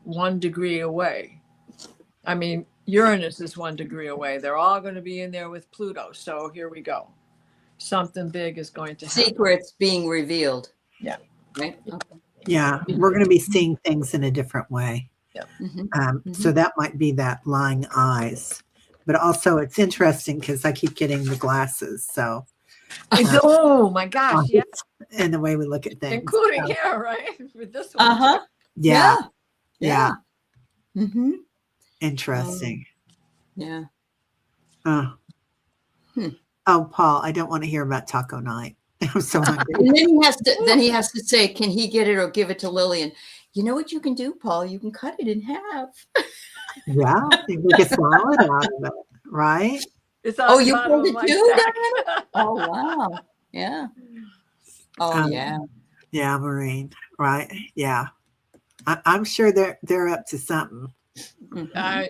1 degree away. I mean, Uranus is 1 degree away. They're all going to be in there with Pluto. So here we go. Something big is going to happen. Secrets being revealed. Yeah. Right. Okay. Yeah, we're going to be seeing things in a different way. Yeah. So that might be that lying eyes. But also it's interesting because I keep getting the glasses. So Oh my gosh, yeah. And the way we look at things. Including here, right? With this one. Yeah. Yeah. Interesting. Yeah. Oh, Paul, I don't want to hear about taco night. I'm so hungry. And then he has to say, can he get it or give it to Lillian? You know what you can do, Paul? You can cut it in half. Yeah, you make a salad out of it, right? Oh, you pulled it too, Diana? Oh, wow. Yeah. Oh, yeah. Yeah, Maureen. Right. Yeah. I'm sure they're up to something.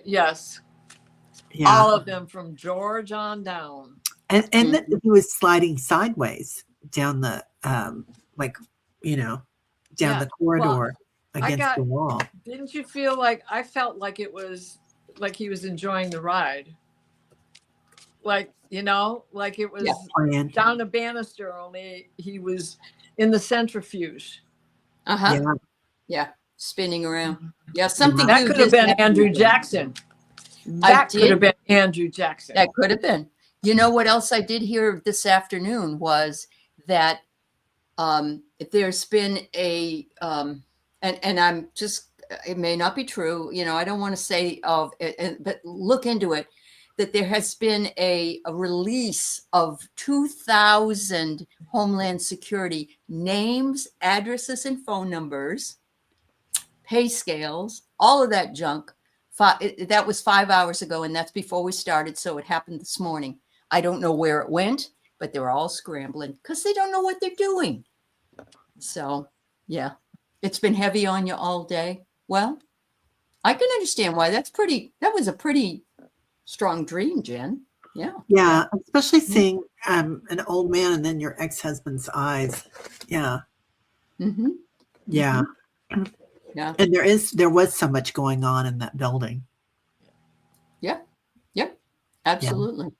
Yes. Yeah. All of them from George on down. And then he was sliding sideways down the down the corridor against the wall. Didn't you feel like I felt like it was like he was enjoying the ride? Like, like it was down a banister, only he was in the centrifuse. Yeah. Spinning around. Yeah, something that could have been Andrew Jackson. That could have been Andrew Jackson. That could have been. You know what else I did hear this afternoon was that there's been a and I'm just, it may not be true, I don't want to say but look into it, that there has been a release of 2,000 Homeland Security names, addresses, and phone numbers, pay scales, all of that junk. That was 5 hours ago, and that's before we started, so it happened this morning. I don't know where it went, but they were all scrambling because they don't know what they're doing. So, yeah, it's been heavy on you all day. Well, I can understand why. That was a pretty strong dream, Jen. Yeah. Yeah, especially seeing an old man and then your ex-husband's eyes. Yeah. Yeah. Yeah. And there was so much going on in that building. Yeah. Yep. Absolutely. Yeah.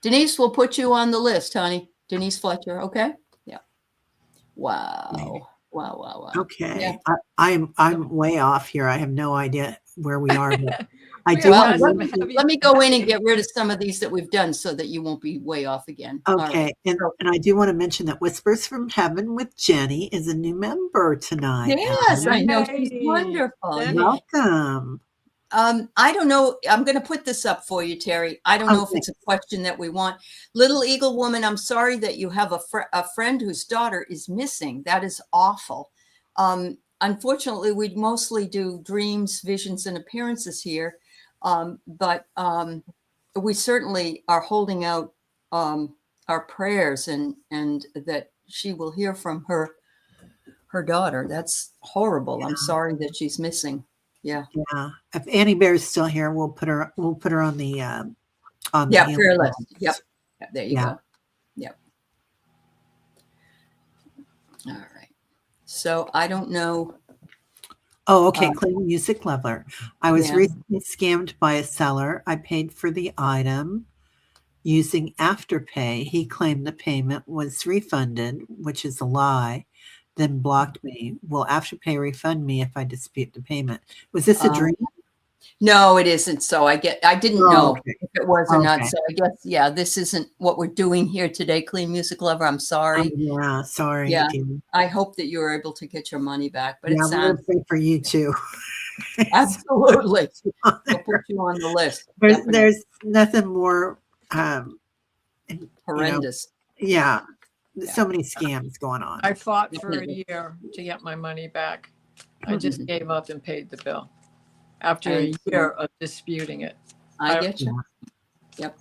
Denise, we'll put you on the list, honey. Denise Fletcher. Okay. Yeah. Wow. Wow. Okay. Yeah. I'm way off here. I have no idea where we are. But let me go in and get rid of some of these that we've done so that you won't be way off again. Okay. Right. And I do want to mention that Whispers from Heaven with Jenny is a new member tonight. Yes, I know. She's wonderful. Welcome. I don't know. I'm going to put this up for you, Terry. I don't know if it's a question that we want. Little Eagle Woman, I'm sorry that you have a friend whose daughter is missing. That is awful. Unfortunately, we mostly do dreams, visions, and appearances here. But we certainly are holding out our prayers and that she will hear from her daughter. That's horrible. I'm sorry that she's missing. Yeah. If Annie Bear's still here, we'll put her on the prayer list. Yep. There you go. Yep. All right. So I don't know. Oh, okay. Clean Music Lover. I was recently scammed by a seller. I paid for the item using Afterpay. He claimed the payment was refunded, which is a lie. Then blocked me. Will Afterpay refund me if I dispute the payment? Was this a dream? No, it isn't. So I didn't know okay. if it was or not. Okay. So I guess, yeah, this isn't what we're doing here today, Clean Music Lover. I'm sorry. Yeah, sorry. Yeah. Dear. I hope that you were able to get your money back, but Yeah, it we're sounds gonna pray for you too. absolutely. We'll put you on the list. Definitely. There's nothing more, Horrendous. yeah, Yeah. so many scams going on. I fought for a Definitely. year to get my money back. I just Mhm. gave up and paid the bill after I a understand. year of disputing it. I get you. Yep.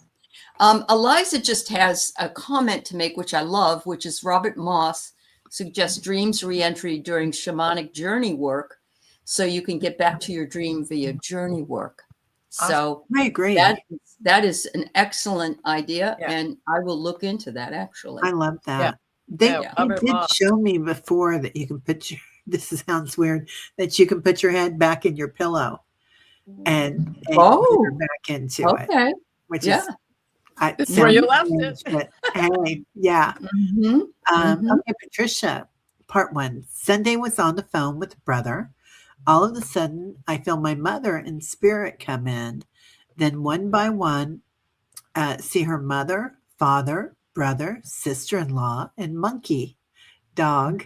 Eliza just has a comment to make, which I love, which is Robert Moss suggests dreams reentry during shamanic journey work, so you can get back to your dream via journey work. So I agree. that is an excellent idea, Yeah. and I will look into that actually. I love that. Yeah. They Yeah, Robert did Moss. show me before that you can put your, this sounds weird, that you can put your head back in your pillow and Oh, get back into it, okay. which Yeah. is It's where you sounds left strange, but hey, yeah. Mhm. Mhm. Okay, Patricia, part 1. Sunday was on the phone with a brother. All of a sudden, I feel my mother in spirit come in. Then one by one, see her mother, father, brother, sister-in-law, and monkey, dog,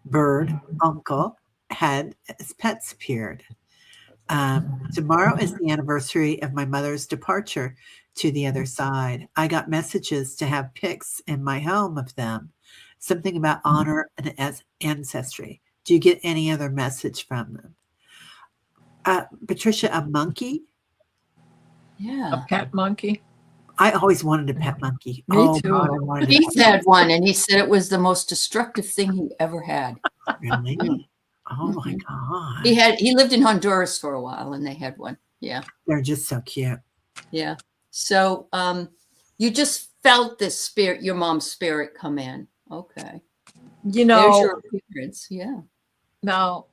bird, uncle had as pets appeared. Tomorrow is the anniversary of my mother's departure to the other side. I got messages to have pics in my home of them, something about honor and as ancestry. Do you get any other message from them? Patricia, a monkey? A Yeah. pet monkey. I always wanted a pet monkey. Me Oh, too. God, I wanted a Keith pet had one, and he said it was the most destructive thing he ever had. monkey. Really? Oh, my Mhm. God. He lived in Honduras for a while, and they had one. Yeah. They're just so cute. Yeah. So you just felt this spirit, your mom's spirit come in. Okay. You There's know, your appearance. Yeah. now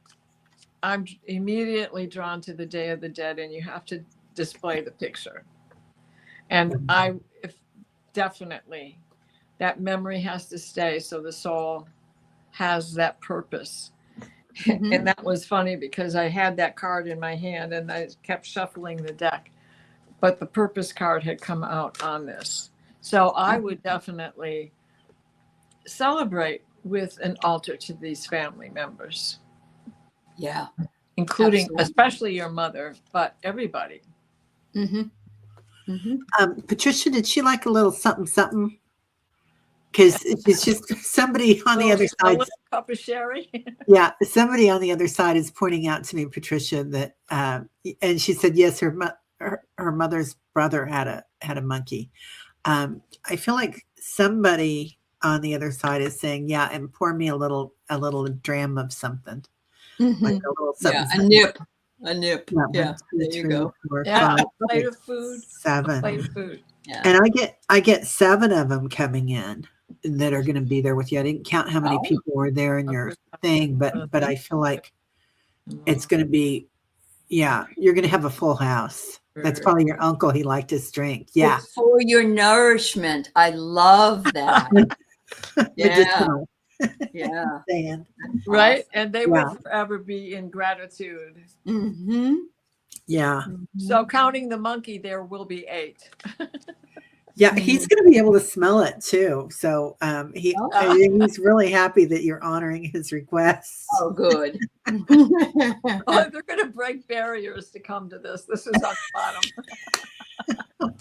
I'm immediately drawn to the Day of the Dead, and you have to display the picture. And definitely that memory has to stay, so the soul has that purpose. Mhm. And that was funny because I had that card in my hand and I kept shuffling the deck, but the purpose card had come out on this. So I would definitely celebrate with an altar to these family members, Yeah. including Absolutely. especially your mother, but everybody. Mm-hmm. Mm-hmm. Patricia, did she like a little something, something? Because it's just somebody on the other A side. little cup of sherry. Yeah, somebody on the other side is pointing out to me, Patricia, that and she said yes, her mother's brother had a monkey. I feel like somebody on the other side is saying, yeah, and pour me a little dram of something, Mm-hmm. like a little something. Yeah. something. A nip. Yeah, Yeah. 1, 2, There you 3, go. 4, Yeah, 5, a plate 6, of food. 7. Plate of food. Yeah. And I get 7 of them coming in that are going to be there with you. I didn't count how many Oh. people were there in your thing, but I feel like it's going to be, yeah, you're going to have a full house. That's probably your uncle. He liked his drink. Yeah. It's for your nourishment. I love that. Yeah. Medicinal. Yeah. Saying. Right? And they Yeah. would forever be in gratitude. Mm-hmm. Yeah. So counting the monkey, there will be 8. Yeah. He's going to be able to smell it too. So he's really happy that you're honoring his request. Oh, good. Oh, they're going to break barriers to come to this. This is on the bottom.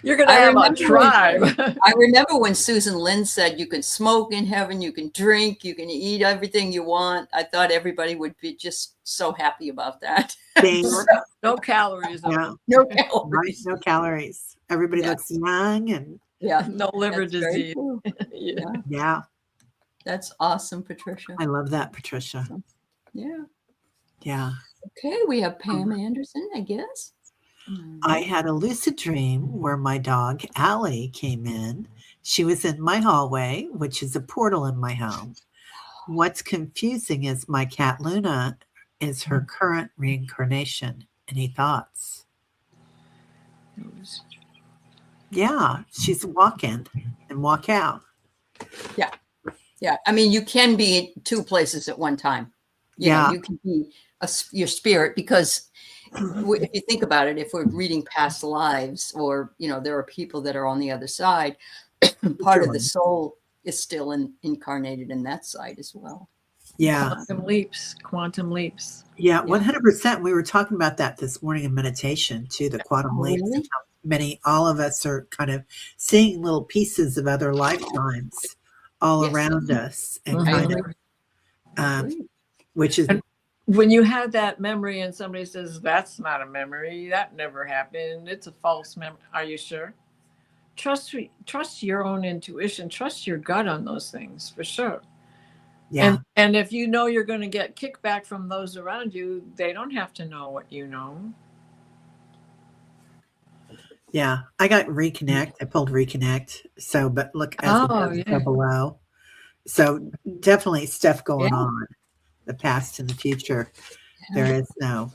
You're going to have a tribe. I remember when Susan Lynn said you can smoke in heaven, you can drink, you can eat everything you want. I thought everybody would be just so happy about that. No calories. Yeah. No Right, calories. no calories. Everybody looks young and Yeah. No liver That's very disease. true. Yeah. yeah. That's awesome, Patricia. I love that, Patricia. Yeah. Yeah. Okay, we have Pam Anderson, I guess. I had a lucid dream where my dog, Allie, came in. She was in my hallway, which is a portal in my home. What's confusing is my cat, Luna, is her current reincarnation. Any thoughts? Yeah, she's walk in and walk out. Yeah. I mean, you can be in 2 places at one time. You know, you can be your spirit, because if you think about it, if we're reading past lives, or there are people that are on the other side, part of the soul is still incarnated in that side as well. Yeah. Quantum leaps. Yeah, 100%. We were talking about that this morning in meditation too, the quantum leaps. Really? And how all of us are kind of seeing little pieces of other lifetimes all around us, and kind of, which is. And when you have that memory and somebody says, that's not a memory, that never happened, it's a false memory. Are you sure? Trust your own intuition, trust your gut on those things, for sure. Yeah. And if you know you're going to get kickback from those around you, they don't have to know what you know. Yeah. I got reconnect. I pulled reconnect. So, but look, as go below. So definitely stuff going on, the past and the future. There is no.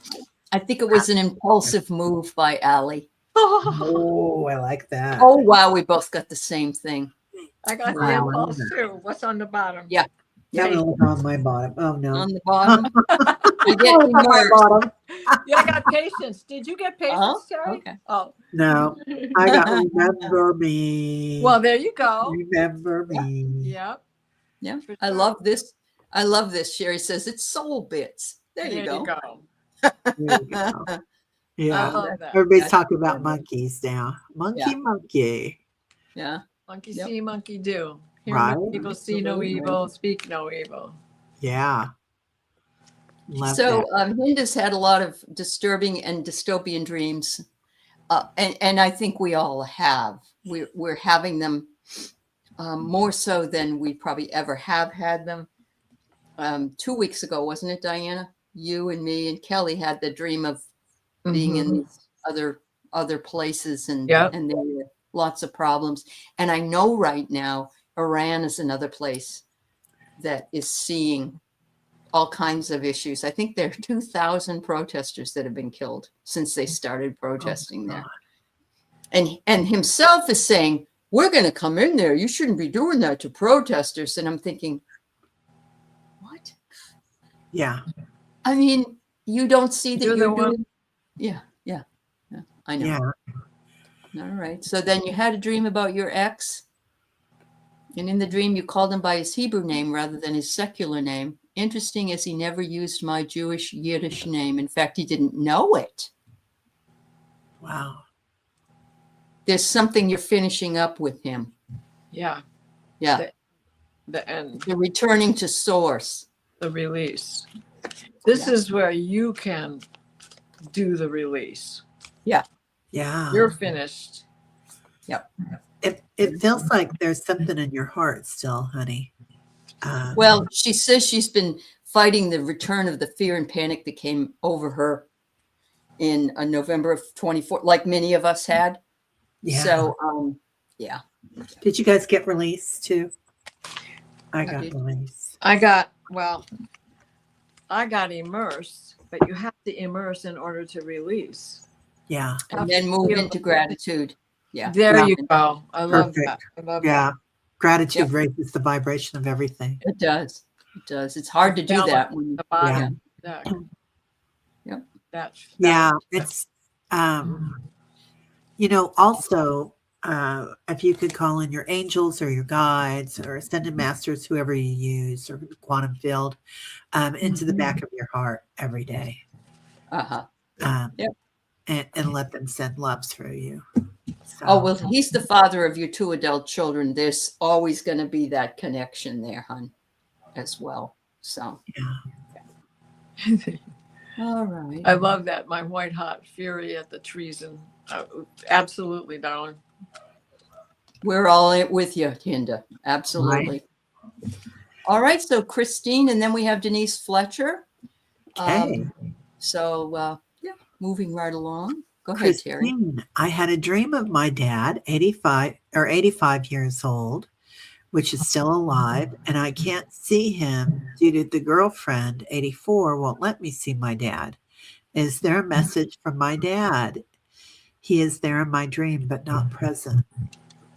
I think it was an impulsive move by Allie. Oh, I like that. Oh, wow. We both got the same thing. I got the impulse too. What's on the bottom? Yeah. On my bottom. Oh, no. On the bottom. I get bottom. Yeah, I got patience. Did you get patience, Terry? Okay. Oh. No. I got remember me. Well, there you go. Remember me. Yep. Yeah. Sure. I love this. I love this. Sherry says it's soul bits. There you go. There you go. Yeah. I love that. Everybody's talking about monkeys now. Monkey. Yeah. Monkey see, monkey do. Hear Right. no evil, see no evil, speak no evil. Yeah. Love So Hinda's had a lot of disturbing and dystopian dreams. And I think we all have. We're having them more so than we probably ever have had them. 2 weeks ago, wasn't it, Diana? You and me and Kelly had the dream of being in these other places, and there were lots of problems. And I know right now Iran is another place that is seeing all kinds of issues. I think there are 2,000 protesters that have been killed since they started protesting there. And himself is saying, we're going to come in there. You shouldn't be doing that to protesters. And I'm thinking, what? Yeah. I mean, you don't see that you're doing. Yeah. I know. Yeah. All right. So then you had a dream about your ex. And in the dream, you called him by his Hebrew name rather than his secular name. Interesting, as he never used my Jewish Yiddish name. In fact, he didn't know it. Wow. There's something you're finishing up with him. Yeah. The end. You're returning to source. The release. This is where you can do the release. Yeah. You're finished. Yep. It feels like there's something in your heart still, honey. Well, she says she's been fighting the return of the fear and panic that came over her in November of 24, like many of us had. Yeah. So, Did you guys get released too? I got released. I got immersed, but you have to immerse in order to release. Yeah. And then move into gratitude. Yeah. There you go. I love that. I love that. Gratitude raises the vibration of everything. It does. It does. It's hard to do that when the body. It's also if you could call in your angels or your guides or ascended masters, whoever you use, or the quantum field, into the back of your heart every day. And let them send love through you. So. Oh, well, he's the father of your 2 adult children. There's always going to be that connection there, hon, as well. So, all right. I love that. My white hot fury at the treason. Absolutely, darling. We're all with you, Hinda. Absolutely. Right. All right. So Christine, and then we have Denise Fletcher. Okay. Moving right along. Go ahead, Terry. I had a dream of my dad, 85 years old, which is still alive, and I can't see him due to the girlfriend, 84, won't let me see my dad. Is there a message from my dad? He is there in my dream, but not present.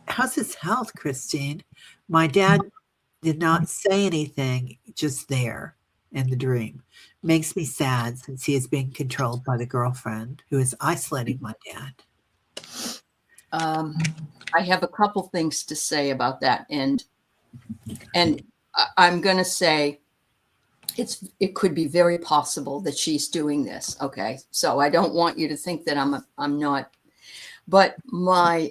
How's his health, Christine? My dad did not say anything, just there in the dream. makes me sad since he is being controlled by the girlfriend who is isolating my dad. I have a couple things to say about that, and I'm going to say it could be very possible that she's doing this. Okay, so I don't want you to think that I'm not, but my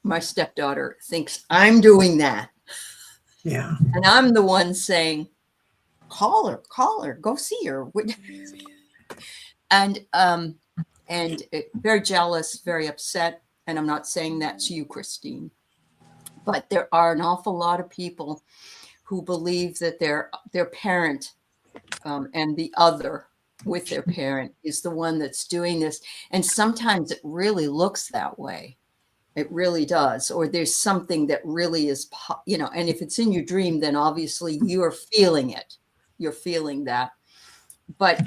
my stepdaughter thinks I'm doing that. Yeah. And I'm the one saying, call her, go see her. And very jealous, very upset. And I'm not saying that to you, Christine, but there are an awful lot of people who believe that their parent and the other with their parent is the one that's doing this. And sometimes it really looks that way. It really does. Or there's something that really is, and if it's in your dream, then obviously you're feeling it. You're feeling that. But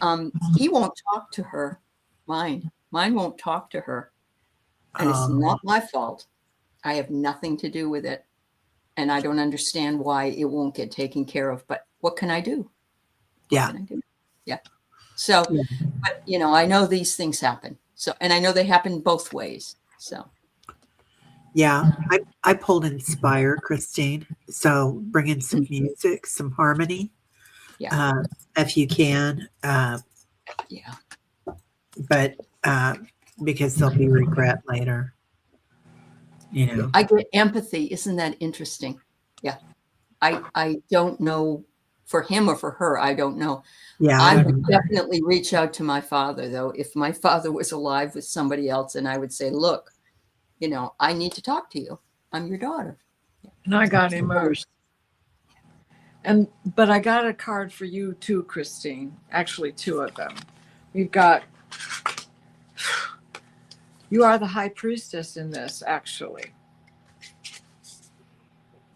he won't talk to her. Mine won't talk to her. And it's not my fault. I have nothing to do with it. And I don't understand why it won't get taken care of. But what can I do? Yeah. Yeah. So, but I know these things happen. So, and I know they happen both ways. So. Yeah, I pulled Inspire, Christine. So bring in some music, some harmony, if you can. But because there'll be regret later. I get empathy. Isn't that interesting? Yeah. I don't know for him or for her. I don't know. Yeah, I would definitely reach out to my father, though, if my father was alive with somebody else, and I would say, look, I need to talk to you. I'm your daughter. And I got immersed. But I got a card for you too, Christine. Actually, two of them. We've got, you are the high priestess in this, actually.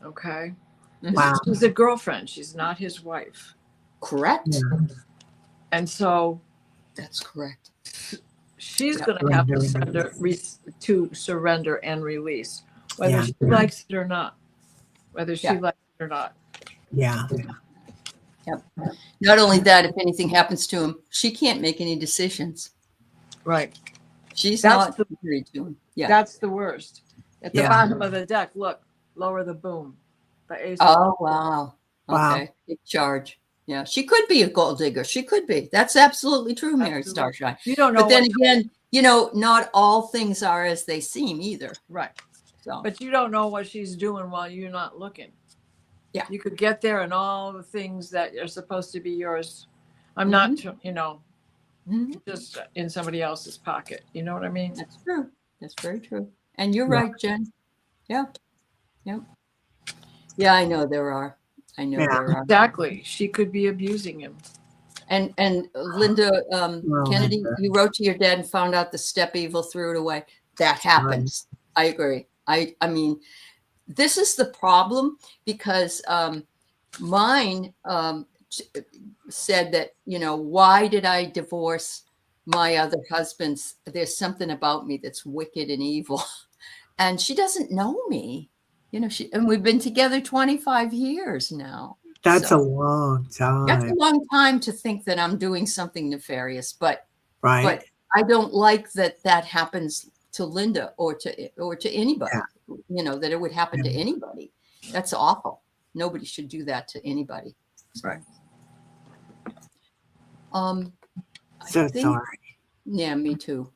Okay. Wow. She's a girlfriend. She's not his wife. Correct. Yeah. And so that's correct. She's going to have to surrender and release, whether she likes it or not. Whether she likes it or not. Yeah. Yep. Not only that, if anything happens to him, she can't make any decisions. Right. She's not agreed to him. Yeah. That's the worst. At the bottom of the deck, look, lower the boom. The ace. Oh, wow. Okay. Big charge. Yeah, she could be a gold digger. She could be. That's absolutely true, Mary Starshine. You don't know. But then again, not all things are as they seem either. Right. So, but you don't know what she's doing while you're not looking. Yeah. You could get there and all the things that are supposed to be yours. I'm not, just in somebody else's pocket. You know what I mean? That's true. That's very true. And you're right, Jen. Yeah. Yep. Yeah, I know there are. There are. Exactly. She could be abusing him. And Linda Kennedy, you wrote to your dad and found out the step evil, threw it away. That happens. Right. I agree. I mean, this is the problem because mine said that, why did I divorce my other husbands? There's something about me that's wicked and evil. And she doesn't know me. And we've been together 25 years now. That's a long time. That's a long time to think that I'm doing something nefarious, but right. But I don't like that happens to Linda or to anybody. Yeah. That it would happen to anybody. That's awful. Nobody should do that to anybody. Right. Sorry. Yeah, me too.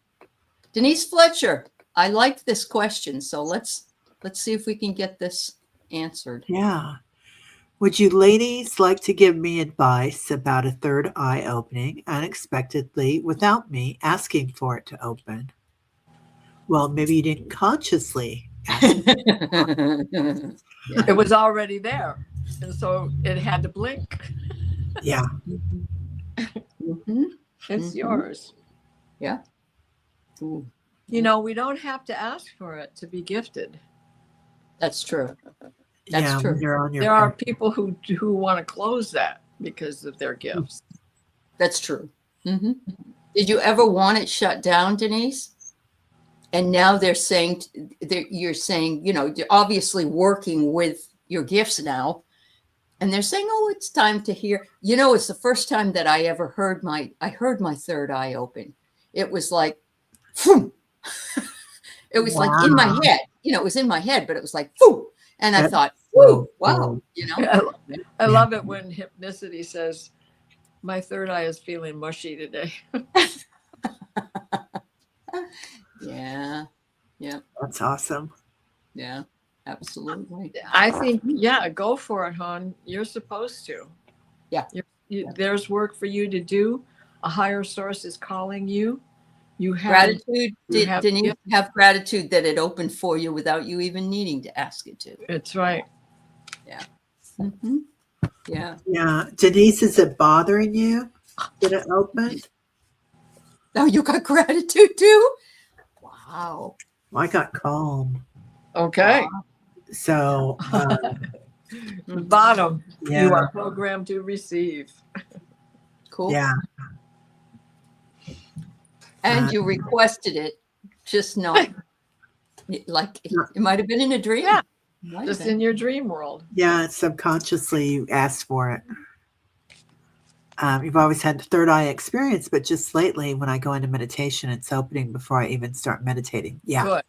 Denise Fletcher, I liked this question, so let's see if we can get this answered. Yeah. Would you ladies like to give me advice about a third eye opening unexpectedly without me asking for it to open? Well, maybe you didn't consciously ask. It was already there. And so it had to blink. Yeah. It's yours. Yeah. Ooh. We don't have to ask for it to be gifted. That's true. That's true. There are people who want to close that because of their gifts. That's true. Mm-hmm. Did you ever want it shut down, Denise? And now you're saying, you're obviously working with your gifts now. And they're saying, "Oh, it's time to hear." You know, it's the first time that I ever heard my third eye open. It was like, phew. It was like in my Wow. head. You know, it was in my head, but it was like, phew. And I That's thought, so whoo, wow, cool. you know. I love it when hypnicity says, "My third eye is feeling mushy today." Yeah, yeah, That's awesome. yeah, absolutely. I think, yeah, go for it, hon. You're supposed to. Yeah. There's work for you to do. A higher source is calling you. You have Gratitude. you have- Denise, have gratitude that it opened for you without you even needing to ask it to. It's right. Mhm. Yeah. Yeah. Denise, is it bothering you that it opened? Now you got gratitude too? Wow. I got calm. Okay. Wow. So, Bottom. yeah. You are programmed to receive. Cool. Yeah. And you requested it, just not like it might have been in a dream. Yeah. Might have Just been. in your dream world. Yeah. Subconsciously, you asked for it. You've always had the third eye experience, but just lately, when I go into meditation, it's opening before I even start meditating. Yeah. Good.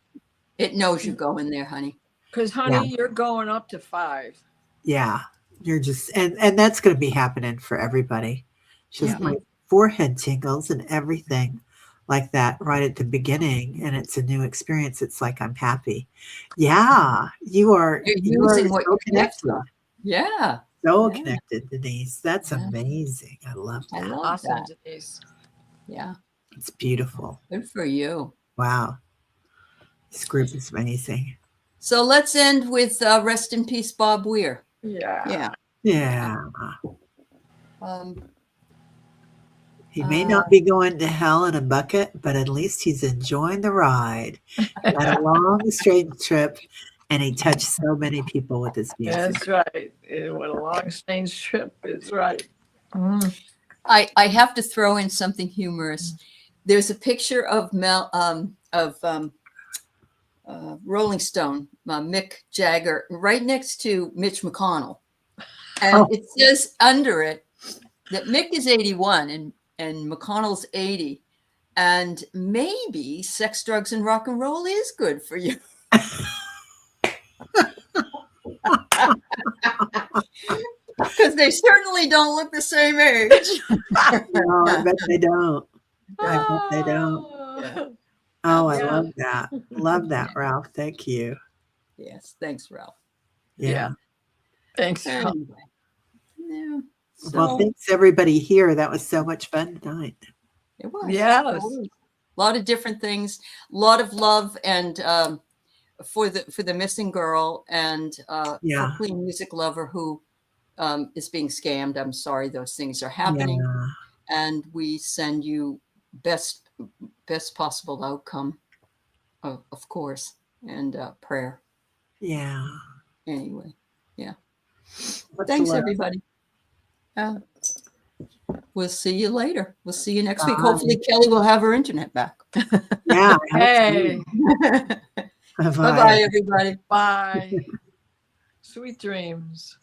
It knows you go in there, honey. Because, honey, you're going up to 5. Yeah. You're just, and that's going to be happening for everybody. It's just my forehead tingles and everything like that right at the beginning. And it's a new experience. It's like, I'm happy. Yeah. You are using what so you connected. Yeah. So Yeah. connected, Denise. That's Yeah. amazing. I love I that. love Awesome, that. Denise. Yeah. It's beautiful. Good for you. Wow. This group is amazing. So let's end with rest in peace, Bob Weir. Yeah. Yeah. Um, He may not be going to hell in a bucket, but at least he's enjoying the ride. Had a long, strange trip, and he touched so many people with his music. That's right. What a long, strange trip. It's right. Mm. I have to throw in something humorous. There's a picture of Rolling Stone, Mick Jagger, right next to Mitch McConnell, and it says under it that Mick is 81 and McConnell's 80, and maybe sex, drugs, and rock and roll is good for you. Because they certainly don't look the same age. No, I bet they don't. I bet they don't. Yeah. Oh, I Yeah. love that. Love that, Ralph. Thank you. Yes, thanks, Ralph. Yeah. Thanks. Anyway, yeah. Well, So thanks everybody here. That was so much fun tonight. it was. Yes. It was. A lot of different things, a lot of love, and for the missing girl, and for Clean Music Lover who is being scammed. I'm sorry those things are happening, and we send you best possible outcome, of course, and prayer. Yeah. Anyway, yeah. Much Thanks, love. everybody. We'll see you later. We'll see you next week. Bye. Hopefully, Kelly will have her internet back. Yeah. Hey. Bye-bye. Bye-bye, everybody. Bye. Sweet dreams.